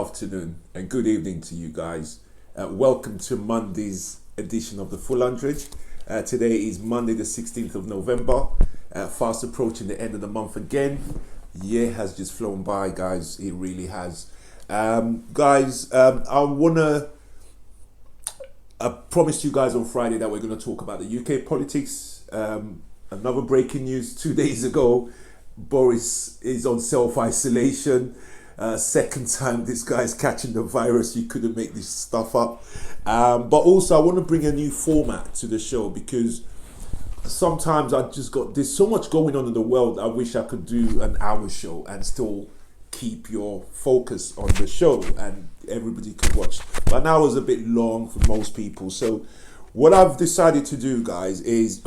afternoon and good evening to you guys. Welcome to Monday's edition of the Full 100. Today is Monday the 16th of November, fast approaching the end of the month again. Year has just flown by, guys. It really has. I promised you guys on Friday that we're going to talk about the UK politics. Another breaking news 2 days ago, Boris is on self-isolation. Second time this guy's catching the virus. You couldn't make this stuff up. But also I want to bring a new format to the show because sometimes there's so much going on in the world. I wish I could do an hour show and still keep your focus on the show and everybody could watch. But now is a bit long for most people. So what I've decided to do, guys, is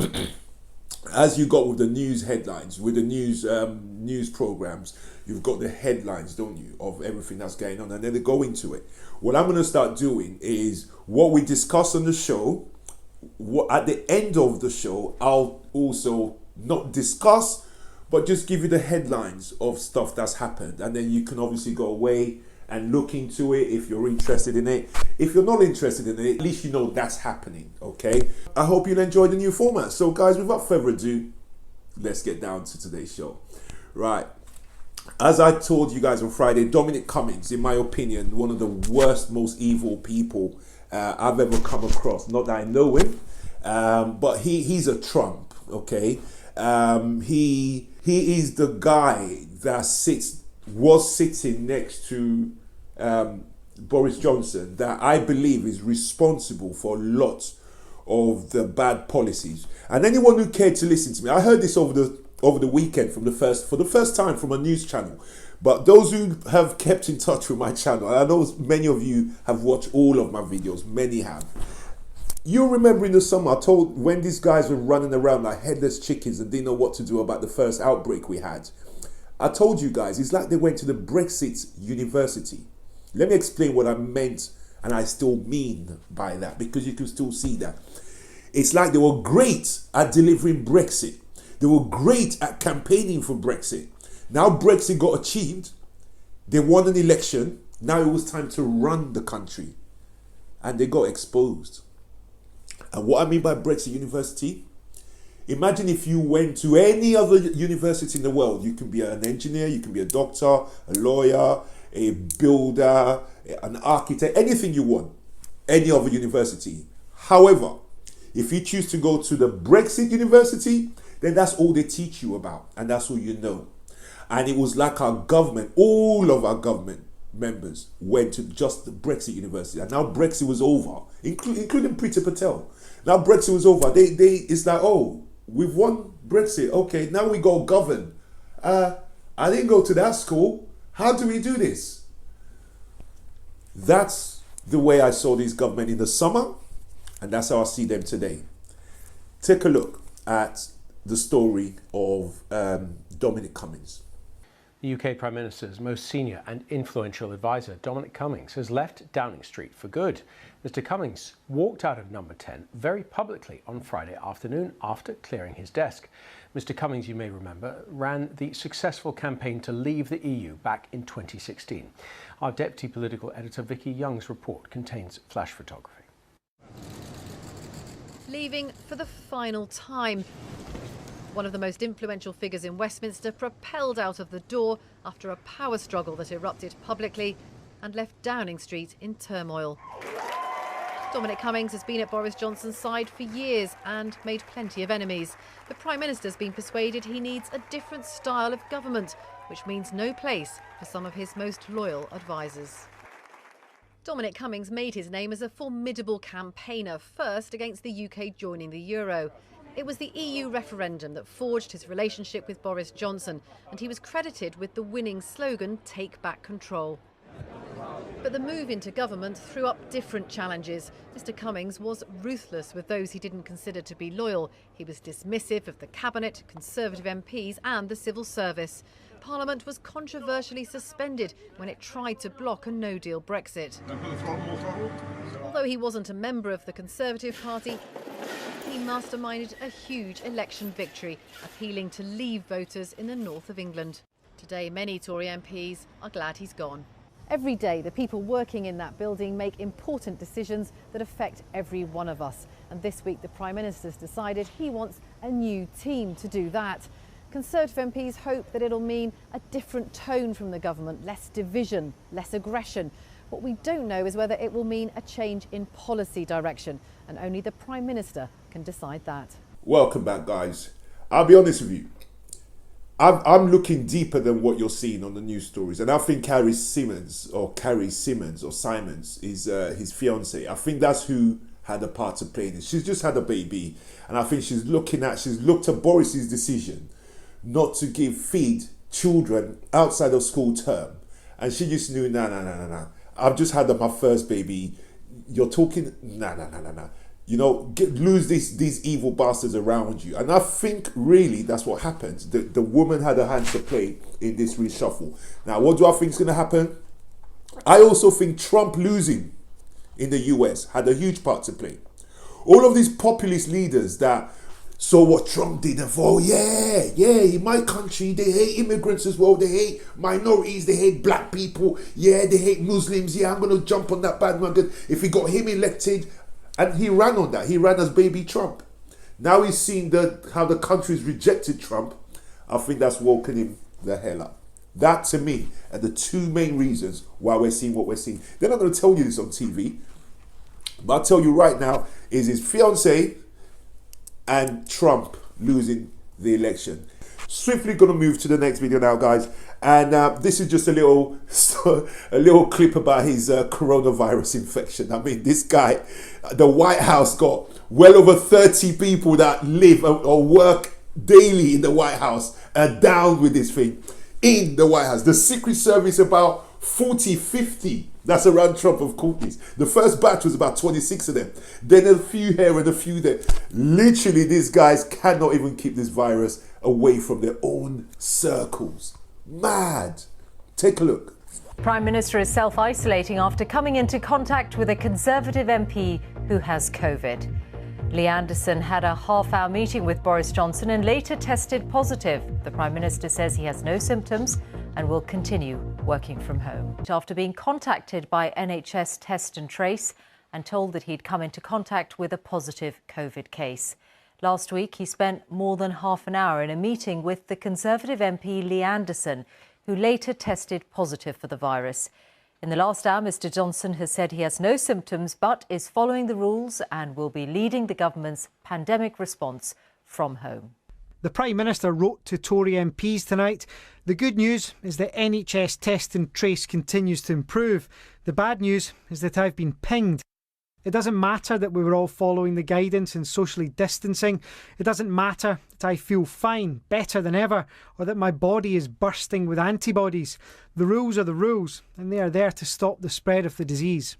as you got with the news headlines, with the news programs, you've got the headlines, don't you, of everything that's going on, and then they go into it. What I'm going to start doing is what we discuss on the show. At the end of the show, I'll also not discuss, but just give you the headlines of stuff that's happened, and then you can obviously go away and look into it if you're interested in it. If you're not interested in it, at least you know that's happening, okay? I hope you'll enjoy the new format. So guys, without further ado, let's get down to today's show. Right, as I told you guys on Friday, Dominic Cummings, in my opinion, one of the worst, most evil people I've ever come across. Not that I know him, but he's a Trump, okay? He is the guy that was sitting next to Boris Johnson that I believe is responsible for a lot of the bad policies. And anyone who cared to listen to me, I heard this over the weekend for the first time from a news channel. But those who have kept in touch with my channel, I know many of you have watched all of my videos, many have. You remember in the summer, I told when these guys were running around like headless chickens and didn't know what to do about the first outbreak we had. I told you guys, it's like they went to the Brexit university. Let me explain what I meant and I still mean by that, because you can still see that. It's like they were great at delivering Brexit. They were great at campaigning for Brexit. Now Brexit got achieved. They won an election. Now it was time to run the country. And they got exposed. And what I mean by Brexit university, imagine if you went to any other university in the world. You can be an engineer, you can be a doctor, a lawyer, a builder, an architect, anything you want, any other university. However, if you choose to go to the Brexit university, then that's all they teach you about, and that's all you know. And it was like our government, all of our government members went to just the Brexit university, and now Brexit was over, including Priti Patel. Now Brexit was over. It's like, oh, we've won Brexit. Okay, now we go govern. I didn't go to that school. How do we do this? That's the way I saw this government in the summer, and that's how I see them today. Take a look at the story of Dominic Cummings. The UK Prime Minister's most senior and influential advisor, Dominic Cummings, has left Downing Street for good. Mr. Cummings walked out of Number 10 very publicly on Friday afternoon after clearing his desk. Mr. Cummings, you may remember, ran the successful campaign to leave the EU back in 2016. Our Deputy Political Editor Vicky Young's report contains flash photography. Leaving for the final time. One of the most influential figures in Westminster propelled out of the door after a power struggle that erupted publicly and left Downing Street in turmoil. Dominic Cummings has been at Boris Johnson's side for years and made plenty of enemies. The Prime Minister's been persuaded he needs a different style of government, which means no place for some of his most loyal advisers. Dominic Cummings made his name as a formidable campaigner, first against the UK joining the euro. It was the EU referendum that forged his relationship with Boris Johnson, and he was credited with the winning slogan, "Take back control." But the move into government threw up different challenges. Mr. Cummings was ruthless with those he didn't consider to be loyal. He was dismissive of the Cabinet, Conservative MPs and the civil service. Parliament was controversially suspended when it tried to block a no-deal Brexit. Although he wasn't a member of the Conservative Party, he masterminded a huge election victory, appealing to Leave voters in the north of England. Today, many Tory MPs are glad he's gone. Every day, the people working in that building make important decisions that affect every one of us. And this week, the Prime Minister's decided he wants a new team to do that. Conservative MPs hope that it'll mean a different tone from the government, less division, less aggression. What we don't know is whether it will mean a change in policy direction, and only the Prime Minister can decide that. Welcome back, guys. I'll be honest with you. I'm looking deeper than what you're seeing on the news stories, and I think Carrie Simons is his fiance. I think that's who had a part to play in this. She's just had a baby, and I think she's looked at Boris's decision not to feed children outside of school term, and she just knew, nah. I've just had my first baby. You're talking, nah. You know, lose these evil bastards around you. And I think really that's what happened. The woman had a hand to play in this reshuffle. Now, what do I think is going to happen? I also think Trump losing in the US had a huge part to play. All of these populist leaders that saw what Trump did and thought, in my country, they hate immigrants as well. They hate minorities. They hate black people. Yeah, they hate Muslims. Yeah, I'm going to jump on that bandwagon. If we got him elected... And he ran on that. He ran as baby Trump. Now he's seen how the country's rejected Trump. I think that's woken him the hell up. That, to me, are the two main reasons why we're seeing what we're seeing. They're not going to tell you this on TV. But I'll tell you right now, is his fiancée and Trump losing the election. Swiftly going to move to the next video now, guys. And this is just a little clip about his coronavirus infection. I mean, this guy, the White House got well over 30 people that live or work daily in the White House are down with this thing in the White House. The Secret Service, about 40, 50 that's around Trump of cookies. The first batch was about 26 of them. Then a few here and a few there. Literally, these guys cannot even keep this virus away from their own circles. Mad. Take a look. Prime Minister is self-isolating after coming into contact with a Conservative MP who has COVID. Lee Anderson had a half-hour meeting with Boris Johnson and later tested positive. The Prime Minister says he has no symptoms and will continue working from home. After being contacted by NHS Test and Trace and told that he'd come into contact with a positive COVID case. Last week, he spent more than half an hour in a meeting with the Conservative MP Lee Anderson, who later tested positive for the virus. In the last hour, Mr Johnson has said he has no symptoms but is following the rules and will be leading the government's pandemic response from home. The Prime Minister wrote to Tory MPs tonight. The good news is that NHS Test and Trace continues to improve. The bad news is that I've been pinged. It doesn't matter that we were all following the guidance and socially distancing. It doesn't matter that I feel fine, better than ever, or that my body is bursting with antibodies. The rules are the rules, and they are there to stop the spread of the disease.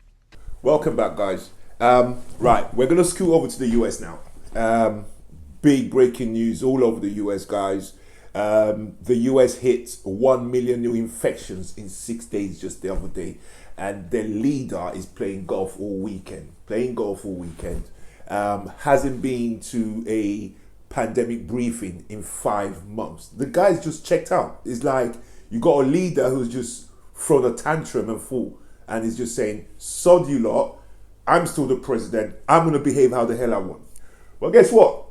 Welcome back, guys. Right, we're going to scoot over to the US now. Big breaking news all over the US, guys. The US hit 1 million new infections in 6 days just the other day. And their leader is playing golf all weekend. Hasn't been to a pandemic briefing in 5 months. The guy's just checked out. It's like you got a leader who's just thrown a tantrum and is just saying, sod you lot, I'm still the president. I'm going to behave how the hell I want. Well, guess what?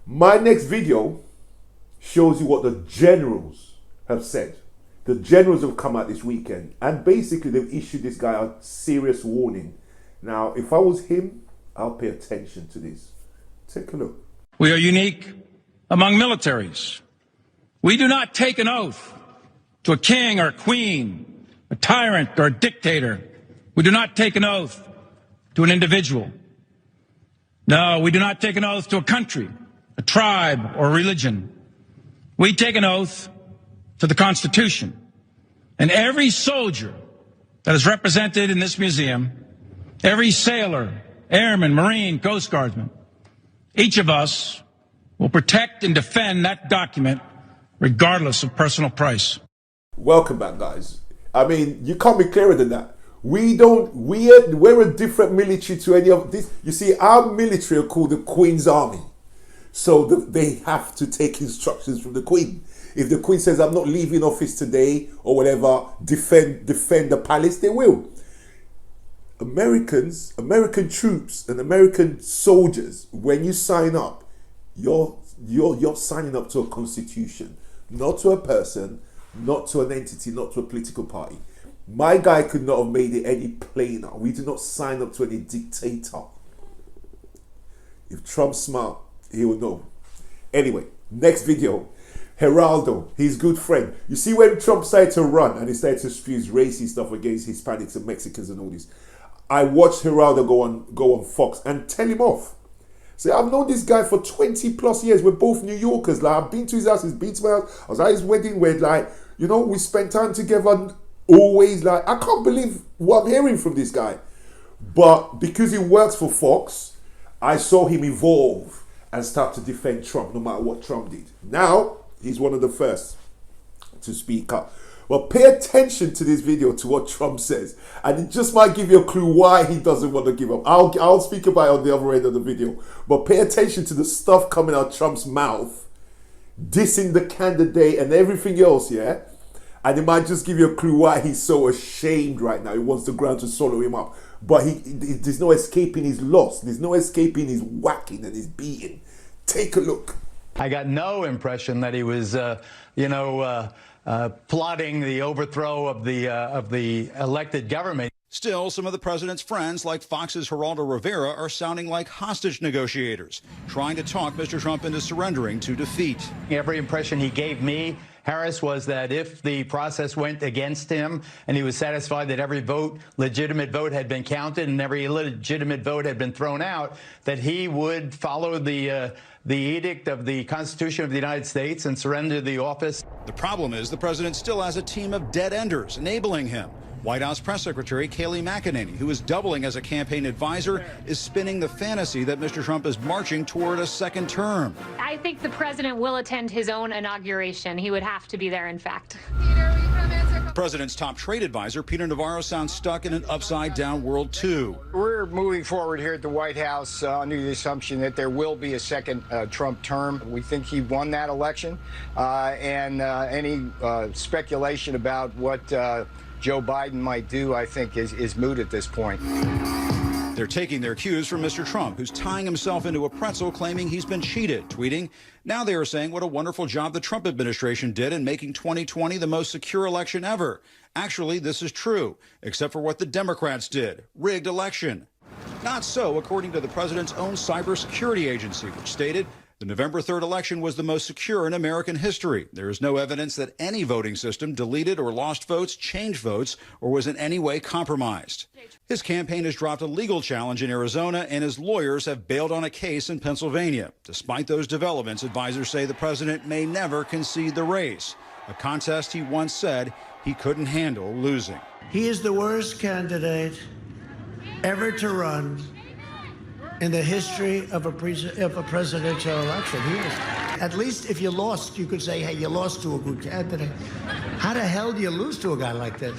My next video shows you what the generals have said. The generals have come out this weekend and basically they've issued this guy a serious warning. Now, if I was him, I'll pay attention to this. Take a look. We are unique among militaries. We do not take an oath to a king or a queen, a tyrant or a dictator. We do not take an oath to an individual. No, we do not take an oath to a country, a tribe, or a religion. We take an oath to the Constitution. And every soldier that is represented in this museum, every sailor, airman, Marine, Coast Guardsman, each of us will protect and defend that document regardless of personal price. Welcome back, guys. I mean, you can't be clearer than that. We're a different military to any of this. You see, our military are called the Queen's Army. So they have to take instructions from the Queen. If the Queen says, I'm not leaving office today or whatever, defend the palace, they will. American troops and American soldiers, when you sign up, you're signing up to a constitution, not to a person, not to an entity, not to a political party. My guy could not have made it any plainer. We do not sign up to any dictator. If Trump's smart, he will know. Anyway, next video. Geraldo, his good friend. You see when Trump started to run and he started to spew his racist stuff against Hispanics and Mexicans and all this, I watched Geraldo go on Fox and tell him off. Say, I've known this guy for 20 plus years. We're both New Yorkers. Like, I've been to his house, he's been to my house. I was at his wedding where, like, you know, we spent time together always. Like, I can't believe what I'm hearing from this guy. But because he works for Fox, I saw him evolve and start to defend Trump no matter what Trump did. Now, he's one of the first to speak up. Well, pay attention to this video, to what Trump says, and it just might give you a clue why he doesn't want to give up. I'll speak about it on the other end of the video, but pay attention to the stuff coming out of Trump's mouth, dissing the candidate and everything else, yeah? And it might just give you a clue why he's so ashamed right now. He wants the ground to swallow him up. But there's no escaping his loss. There's no escaping his whacking and his beating. Take a look. I got no impression that he was, plotting the overthrow of the elected government. Still, some of the president's friends, like Fox's Geraldo Rivera, are sounding like hostage negotiators, trying to talk Mr. Trump into surrendering to defeat. Every impression he gave me, Harris, was that if the process went against him and he was satisfied that every legitimate vote had been counted and every illegitimate vote had been thrown out, that he would follow the edict of the Constitution of the United States and surrender the office. The problem is the president still has a team of dead-enders enabling him. White House Press Secretary Kayleigh McEnany, who is doubling as a campaign advisor, is spinning the fantasy that Mr. Trump is marching toward a second term. I think the president will attend his own inauguration. He would have to be there, in fact. The president's top trade advisor, Peter Navarro, sounds stuck in an upside-down world, too. We're moving forward here at the White House under the assumption that there will be a second Trump term. We think he won that election, and any speculation about what Joe Biden might do, I think, is moot at this point. They're taking their cues from Mr. Trump, who's tying himself into a pretzel, claiming he's been cheated, tweeting, "Now they are saying what a wonderful job the Trump administration did in making 2020 the most secure election ever. Actually, this is true, except for what the Democrats did, rigged election." Not so, according to the president's own cybersecurity agency, which stated the November 3rd election was the most secure in American history. There is no evidence that any voting system deleted or lost votes, changed votes, or was in any way compromised. His campaign has dropped a legal challenge in Arizona, and his lawyers have bailed on a case in Pennsylvania. Despite those developments, advisors say the president may never concede the race, a contest he once said he couldn't handle losing. He is the worst candidate ever to run in the history of a presidential election. He is. At least if you lost, you could say, hey, you lost to a good candidate. How the hell do you lose to a guy like this?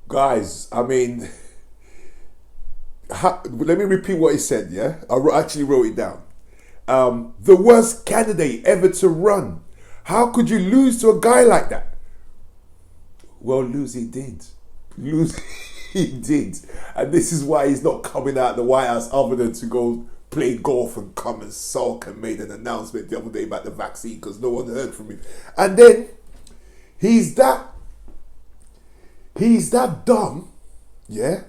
Guys, I mean, let me repeat what he said, yeah? I actually wrote it down. The worst candidate ever to run. How could you lose to a guy like that? Well, lose he did. Lose he did. And this is why he's not coming out of the White House other than to go play golf and come and sulk, and made an announcement the other day about the vaccine because no one heard from him. And then he's that dumb, yeah?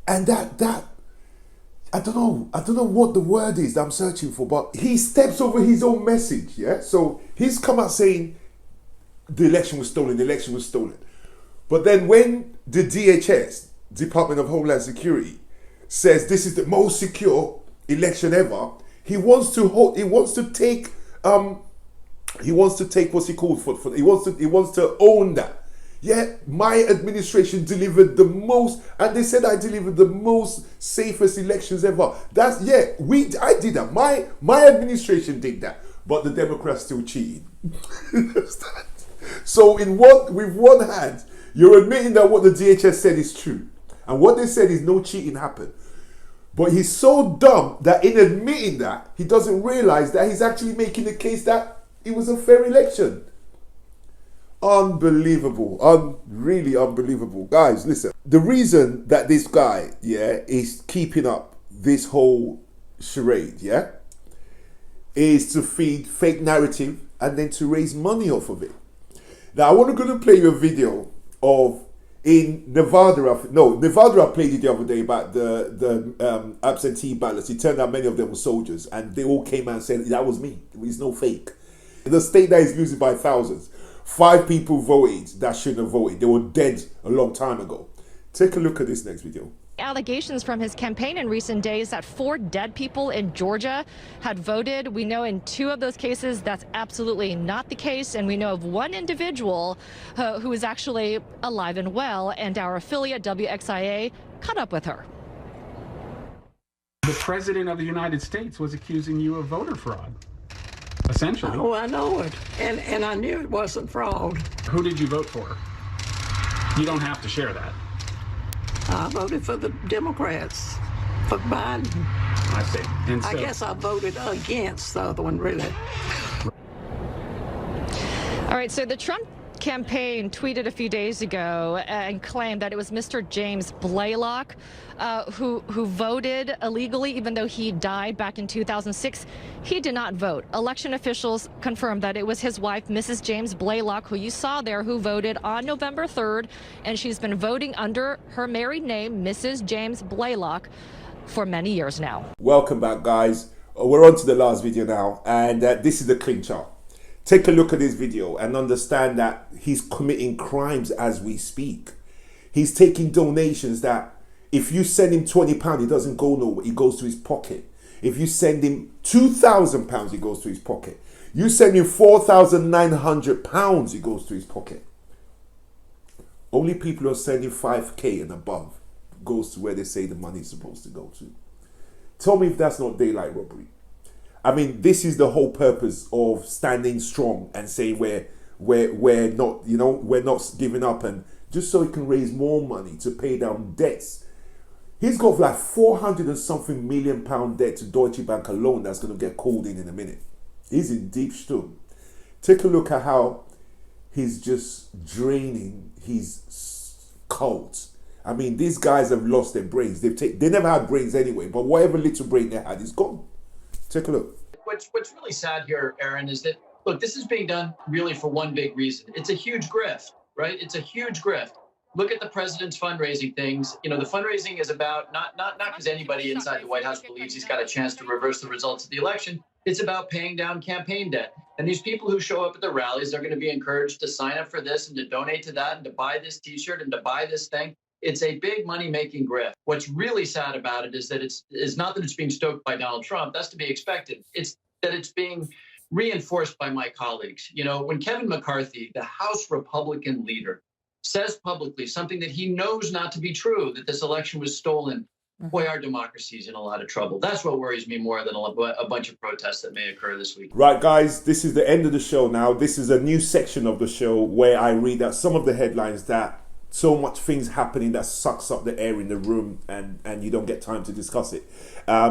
And that I don't know what the word is that I'm searching for, but he steps over his own message, yeah? So he's come out saying the election was stolen, But then when the DHS, Department of Homeland Security, says this is the most secure election ever, he wants to take what's he called for he wants to own that. Yeah, my administration delivered the most, and they said I delivered the most safest elections ever. I did that. My administration did that, but the Democrats still cheated. So with one hand, you're admitting that what the DHS said is true, and what they said is no cheating happened. But he's so dumb that in admitting that, he doesn't realize that he's actually making the case that it was a fair election. Unbelievable. Really unbelievable. Guys, listen. The reason that this guy, is keeping up this whole charade, is to feed fake narrative and then to raise money off of it. Now, I want to go and play you a video of in Nevada. Nevada, I played it the other day about the absentee ballots. It turned out many of them were soldiers, and they all came out and said, that was me. It's no fake. The state that is losing by thousands. 5 people voted that shouldn't have voted. They were dead a long time ago. Take a look at this next video. Allegations from his campaign in recent days that 4 dead people in Georgia had voted. We know in 2 of those cases that's absolutely not the case, and we know of 1 individual who is actually alive and well, and our affiliate WXIA caught up with her. The President of the United States was accusing you of voter fraud, essentially. Oh, I know it, and I knew it wasn't fraud. Who did you vote for? You don't have to share that. I voted for the Democrats, for Biden. I see. And so, I guess I voted against the other one, really. All right, so the Trump campaign tweeted a few days ago and claimed that it was Mr. James Blaylock who voted illegally, even though he died back in 2006. He did not vote. Election officials confirmed that it was his wife, Mrs. James Blaylock, who you saw there, who voted on November 3rd, and she's been voting under her married name, Mrs. James Blaylock, for many years now. Welcome back, guys. We're on to the last video now, and this is the clincher. Take a look at this video and understand that he's committing crimes as we speak. He's taking donations that if you send him £20, it doesn't go nowhere, it goes to his pocket. If you send him £2,000, it goes to his pocket. You send him £4,900, it goes to his pocket. Only people who are sending 5k and above goes to where they say the money is supposed to go to. Tell me if that's not daylight robbery. I mean, this is the whole purpose of standing strong and saying we're not, we're not giving up, and just so he can raise more money to pay down debts. He's got like 400 and something million pound debt to Deutsche Bank alone that's going to get called in a minute. He's in deep stum. Take a look at how he's just draining his cult. I mean, these guys have lost their brains. They never had brains anyway, but whatever little brain they had is gone. Take a look. What's really sad here, Aaron, is that, look, this is being done really for one big reason. It's a huge grift, right? It's a huge grift. Look at the president's fundraising things. You know, the fundraising is about not because anybody inside the White House believes he's got a chance to reverse the results of the election. It's about paying down campaign debt. And these people who show up at the rallies are going to be encouraged to sign up for this and to donate to that and to buy this T-shirt and to buy this thing. It's a big money-making grift. What's really sad about it is that it's not that it's being stoked by Donald Trump. That's to be expected. It's that it's being reinforced by my colleagues. You know, when Kevin McCarthy, the House Republican leader, says publicly something that he knows not to be true, that this election was stolen, boy, our democracy is in a lot of trouble. That's what worries me more than a bunch of protests that may occur this week. Right, guys, this is the end of the show now. This is a new section of the show where I read out some of the headlines that so much things happening that sucks up the air in the room and you don't get time to discuss it.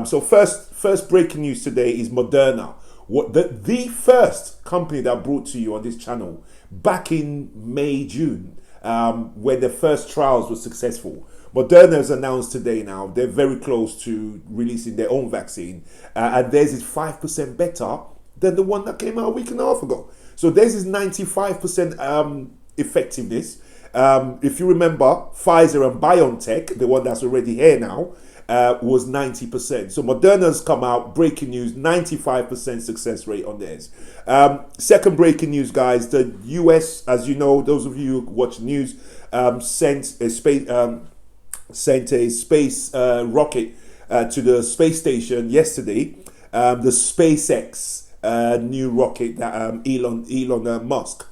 So first breaking news today is Moderna. What the first company that I brought to you on this channel back in May, June, when the first trials were successful. Moderna has announced today now they're very close to releasing their own vaccine, and theirs is 5% better than the one that came out a week and a half ago. So theirs is 95% effectiveness. If you remember, Pfizer and BioNTech, the one that's already here now, was 90%. So Moderna's come out, breaking news, 95% success rate on theirs. Second breaking news, guys, the US, as you know, those of you who watch news, sent a space rocket to the space station yesterday. The SpaceX new rocket that Elon Musk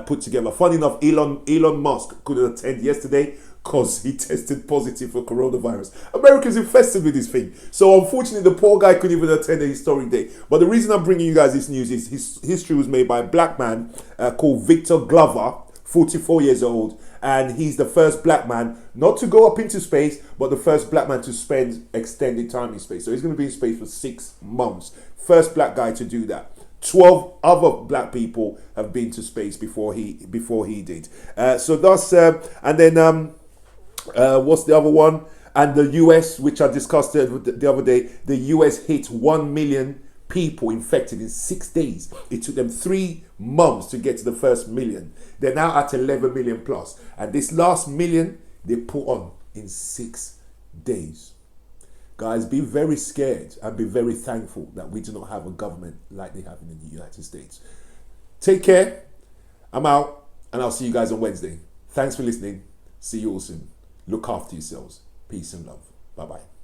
put together. Funny enough, Elon Musk couldn't attend yesterday because he tested positive for coronavirus. America's infested with this thing. So unfortunately, the poor guy couldn't even attend a historic day. But the reason I'm bringing you guys this news is his history was made by a black man called Victor Glover, 44 years old. And he's the first black man not to go up into space, but the first black man to spend extended time in space. So he's going to be in space for 6 months. First black guy to do that. 12 other black people have been to space before he did. So that's and then what's the other one? And the US, which I discussed the other day, the US hit 1 million people infected in 6 days. It took them 3 months to get to the first million. They're now at 11 million plus, and this last million they put on in 6 days. Guys, be very scared and be very thankful that we do not have a government like they have in the United States. Take care. I'm out, and I'll see you guys on Wednesday. Thanks for listening. See you all soon. Look after yourselves. Peace and love. Bye-bye.